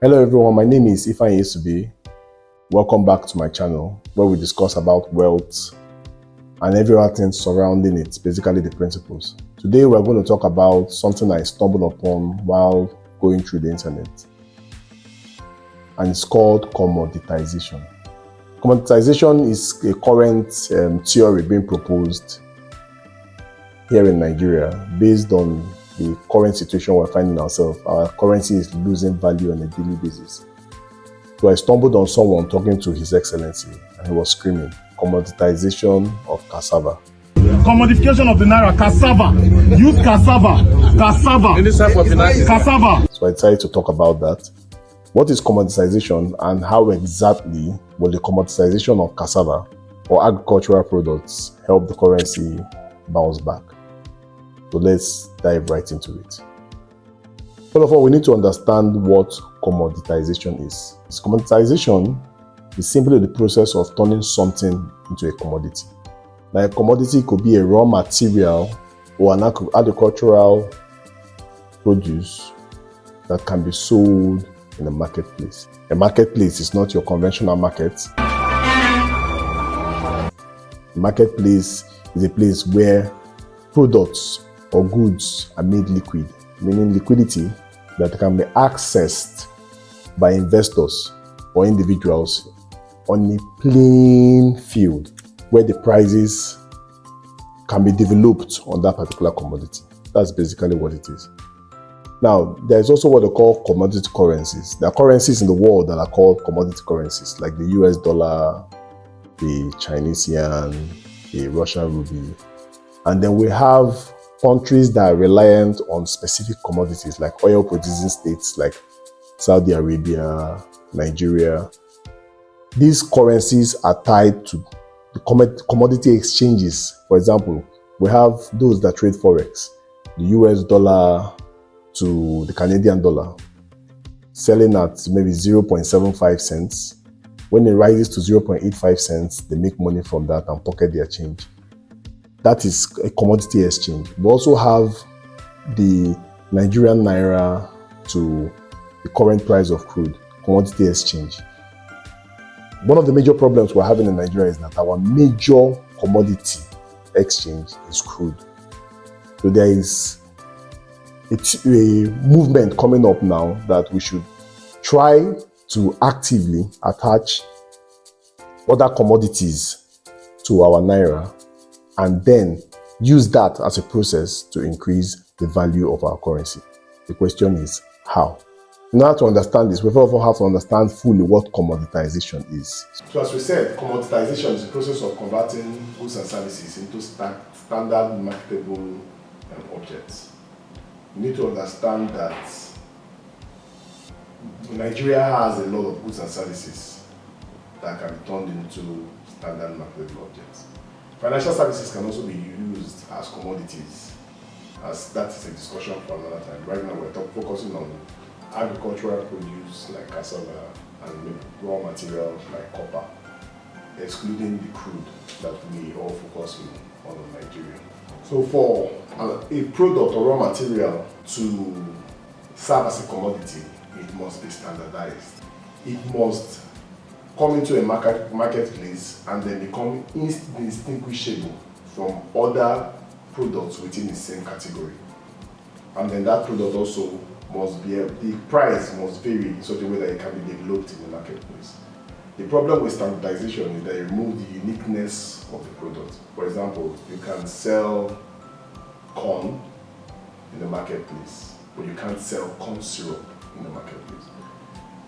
Hello everyone, my name is Ifeanyi Isubi. Welcome back to my channel where we discuss about wealth and everything surrounding it, basically the principles. Today we're going to talk about something I stumbled upon while going through the internet, and it's called commoditization. Commoditization is a current theory being proposed here in Nigeria based on the current situation we're finding ourselves. Our currency is losing value on a daily basis. So I stumbled on someone talking to His Excellency, and he was screaming, commoditization of cassava. Commodification of the Naira, cassava. Use cassava. Cassava. So I decided to talk about that. What is commoditization, and how exactly will the commoditization of cassava or agricultural products help the currency bounce back? So let's dive right into it. First of all, we need to understand what commoditization is. Commoditization is simply the process of turning something into a commodity. Now, a commodity could be a raw material or an agricultural produce that can be sold in a marketplace. A marketplace is not your conventional market. A marketplace is a place where products or goods are made liquid, meaning liquidity that can be accessed by investors or individuals on a playing field where the prices can be developed on that particular commodity. That's basically what it is. Now, there's also what they call commodity currencies. There are currencies in the world that are called commodity currencies, like the US dollar, the Chinese yuan, the Russian ruble. And then we have countries that are reliant on specific commodities, like oil producing states like Saudi Arabia, Nigeria. These currencies are tied to the commodity exchanges. For example, we have those that trade forex, the US dollar to the Canadian dollar, selling at maybe 0.75 cents. When it rises to 0.85 cents, they make money from that and pocket their change. That is a commodity exchange. We also have the Nigerian Naira to the current price of crude, commodity exchange. One of the major problems we're having in Nigeria is that our major commodity exchange is crude. So there is a movement coming up now that we should try to actively attach other commodities to our Naira and then use that as a process to increase the value of our currency. The question is, how? In order to understand this, we first of all have to understand fully what commoditization is. So as we said, commoditization is the process of converting goods and services into standard marketable objects. You need to understand that Nigeria has a lot of goods and services that can be turned into standard marketable objects. Financial services can also be used as commodities, as that is a discussion for another time. Right now we're focusing on agricultural produce like cassava and raw materials like copper, excluding the crude that we all focus on in Nigeria. So for a product or raw material to serve as a commodity, it must be standardized. It must come into a marketplace and then become indistinguishable from other products within the same category. And then that product also must be, the price must vary in such a way that it can be developed in the marketplace. The problem with standardization is that you remove the uniqueness of the product. For example, you can sell corn in the marketplace, but you can't sell corn syrup in the marketplace.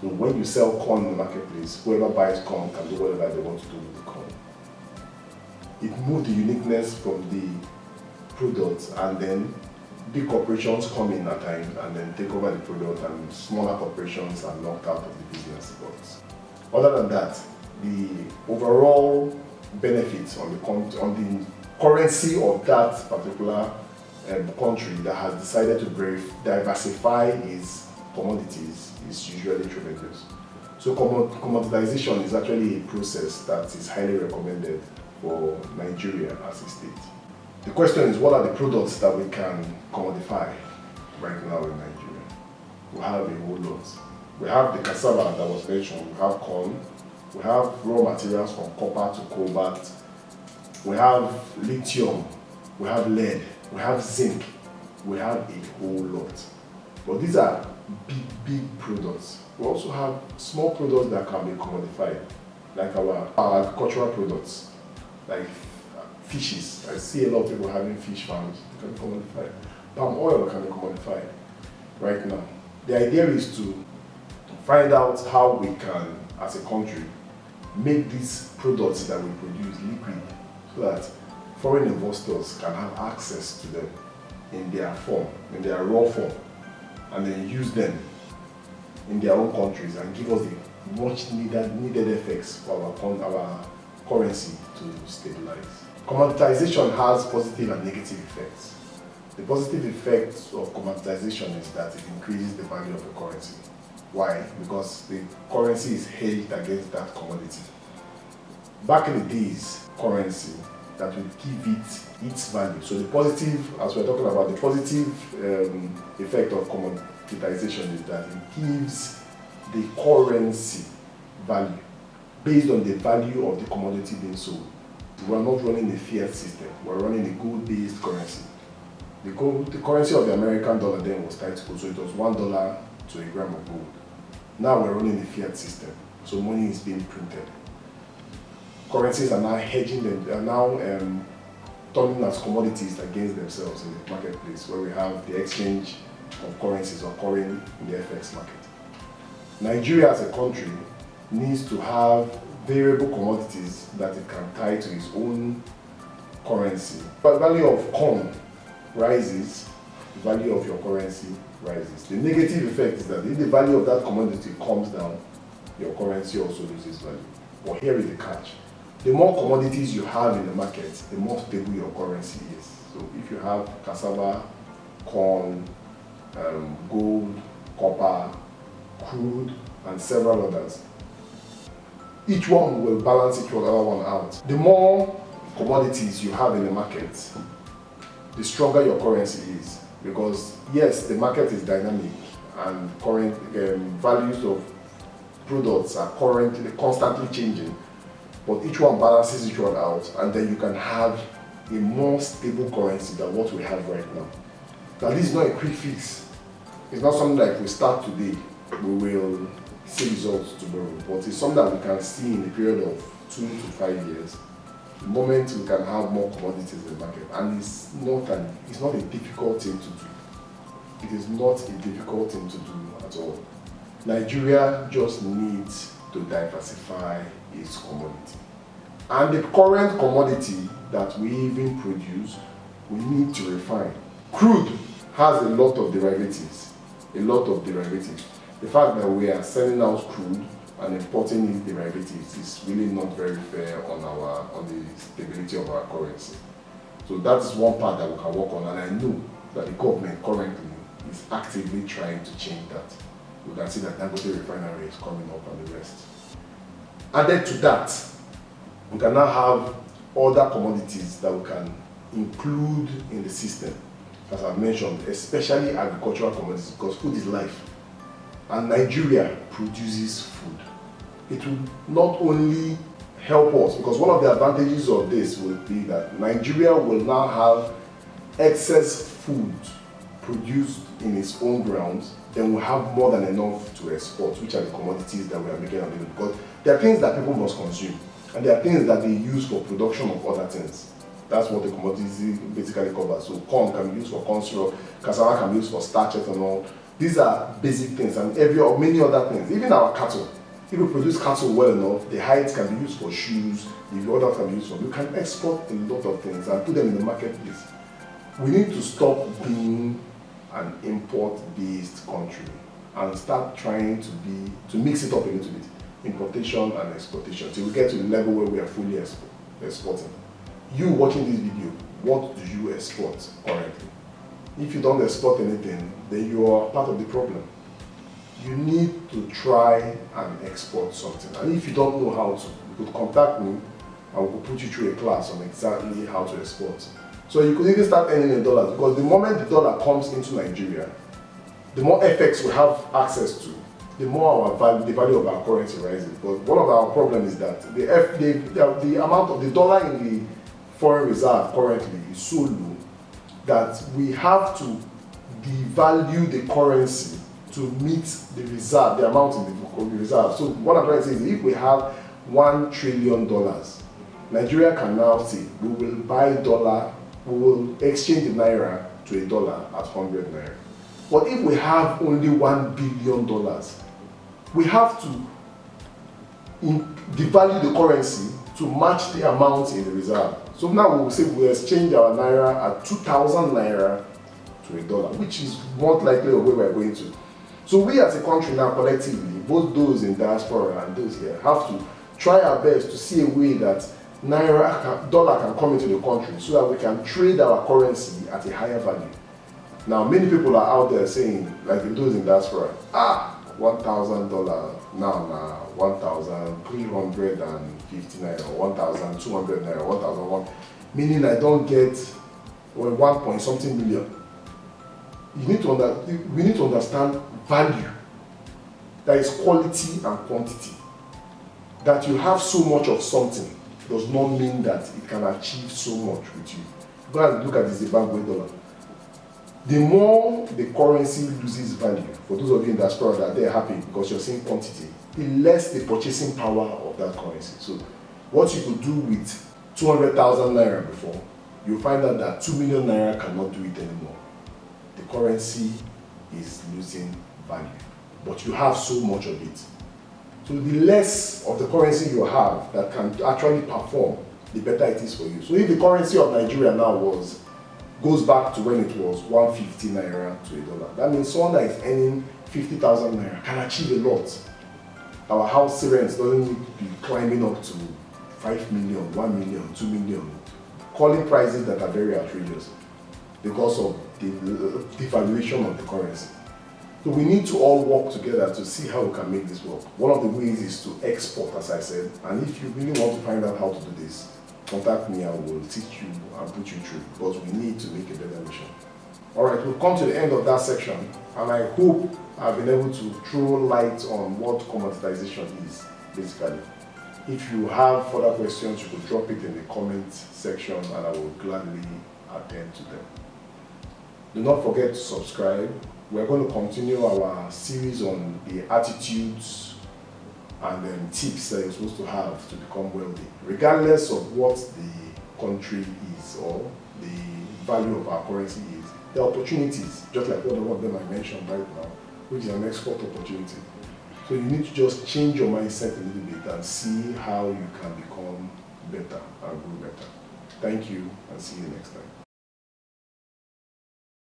So when you sell corn in the marketplace, whoever buys corn can do whatever they want to do with the corn. It moves the uniqueness from the product, and then big corporations come in at times and then take over the product, and smaller corporations are knocked out of the business. But other than that, the overall benefits on the currency of that particular country that has decided to diversify its commodities is usually tremendous. So commoditization is actually a process that is highly recommended for Nigeria as a state. The question is, what are the products that we can commodify right now in Nigeria? We have a whole lot. We have the cassava that was mentioned, we have corn, we have raw materials from copper to cobalt, we have lithium, we have lead, we have zinc, we have a whole lot. But these are big products. We also have small products that can be commodified, like our agricultural products, like fishes. I see a lot of people having fish farms, they can be commodified. Palm oil can be commodified right now. The idea is to find out how we can, as a country, make these products that we produce liquid so that foreign investors can have access to them in their form, in their raw form, and then use them in their own countries and give us the much needed effects for our currency to stabilize. Commoditization has positive and negative effects. The positive effect of commoditization is that it increases the value of the currency. Why? Because the currency is hedged against that commodity. Back in the days, currency that would give it its value. So the positive, as we're talking about, the positive effect of commoditization is that it gives the currency value based on the value of the commodity being sold. We're not running a fiat system, we're running a gold-based currency. The currency of the American dollar then was tied to gold, so it was $1 to a gram of gold. Now we're running a fiat system, so money is being printed. Currencies are now hedging them, they are now turning as commodities against themselves in the marketplace, where we have the exchange of currencies occurring in the FX market. Nigeria as a country needs to have variable commodities that it can tie to its own currency. But the value of corn rises, the value of your currency rises. The negative effect is that if the value of that commodity comes down, your currency also loses value. But here is the catch. The more commodities you have in the market, the more stable your currency is. So if you have cassava, corn, gold, copper, crude, and several others, each one will balance each other one out. The more commodities you have in the market, the stronger your currency is. Because yes, the market is dynamic and current values of products are constantly changing, but each one balances each one out, and then you can have a more stable currency than what we have right now. Now this is not a quick fix. It's not something like we start today, we will see results tomorrow, but it's something that we can see in a period of 2 to 5 years. The moment we can have more commodities in the market, and it's not a difficult thing to do. It is not a difficult thing to do at all. Nigeria just needs to diversify its commodity. And the current commodity that we even produce, we need to refine. Crude has a lot of derivatives. The fact that we are selling out crude and importing these derivatives is really not very fair on the stability of our currency. So that's one part that we can work on, and I know that the government currently is actively trying to change that. We can see that Dangote refinery is coming up and the rest. Added to that, we can now have other commodities that we can include in the system, as I've mentioned, especially agricultural commodities, because food is life. And Nigeria produces food. It will not only help us, because one of the advantages of this will be that Nigeria will now have excess food produced in its own grounds, then we'll have more than enough to export, which are the commodities that we are making available. Because there are things that people must consume, and there are things that they use for production of other things. That's what the commodity basically covers. So corn can be used for corn syrup, cassava can be used for starch, ethanol. These are basic things, and many other things. Even our cattle. If we produce cattle well enough, the hides can be used for shoes, the others can be used for. We can export a lot of things and put them in the marketplace. We need to stop being an import-based country and start trying to mix it up a little bit. Importation and exportation, till we get to the level where we are fully exporting. You watching this video, what do you export currently? If you don't export anything, then you are part of the problem. You need to try and export something. And if you don't know how to, you could contact me and we could put you through a class on exactly how to export. So you could even start earning in dollars, because the moment the dollar comes into Nigeria, the more FX we have access to, the more the value of our currency rises. But one of our problems is that the amount of the dollar in the foreign reserve currently is so low that we have to devalue the currency to meet the reserve, the amount in the reserve. So what I'm trying to say is, if we have $1 trillion, Nigeria can now say we will buy dollar, we will exchange the naira to a dollar at 100 naira. But if we have only $1 billion, we have to devalue the currency to match the amount in the reserve. So now we will say we exchange our naira at 2,000 naira to a dollar, which is not likely of where we're going to. So we as a country now collectively, both those in diaspora and those here, have to try our best to see a way that dollar can come into the country so that we can trade our currency at a higher value. Now, many people are out there saying, like those in diaspora, $1,000 now, 1,350 naira, 1,200 naira, 1,001, meaning I don't get 1 point something million. We need to understand value. There is quality and quantity. That you have so much of something does not mean that it can achieve so much with you. Go and look at the Zimbabwe dollar. The more the currency loses value, for those of you in diaspora that they're happy because you're seeing quantity, the less the purchasing power of that currency. So what you could do with 200,000 naira before, you'll find out that 2 million naira cannot do it anymore. The currency is losing value, but you have so much of it. So the less of the currency you have that can actually perform, the better it is for you. So if the currency of Nigeria now goes back to when it was 150 naira to a dollar, that means someone that is earning 50,000 naira can achieve a lot. Our house rents doesn't need to be climbing up to 5 million, 1 million, 2 million, calling prices that are very outrageous because of the devaluation of the currency. So we need to all work together to see how we can make this work. One of the ways is to export, as I said, and if you really want to find out how to do this, contact me, I will teach you and put you through, because we need to make a better mission. All right, we've come to the end of that section, and I hope I've been able to throw light on what commoditization is, basically. If you have further questions, you could drop it in the comment section, and I will gladly attend to them. Do not forget to subscribe. We're going to continue our series on the attitudes and tips that you're supposed to have to become wealthy, regardless of what the country is or the value of our currency is. There are opportunities, just like one of them I mentioned right now, which is an export opportunity. So you need to just change your mindset a little bit and see how you can become better and grow better. Thank you, and see you next time.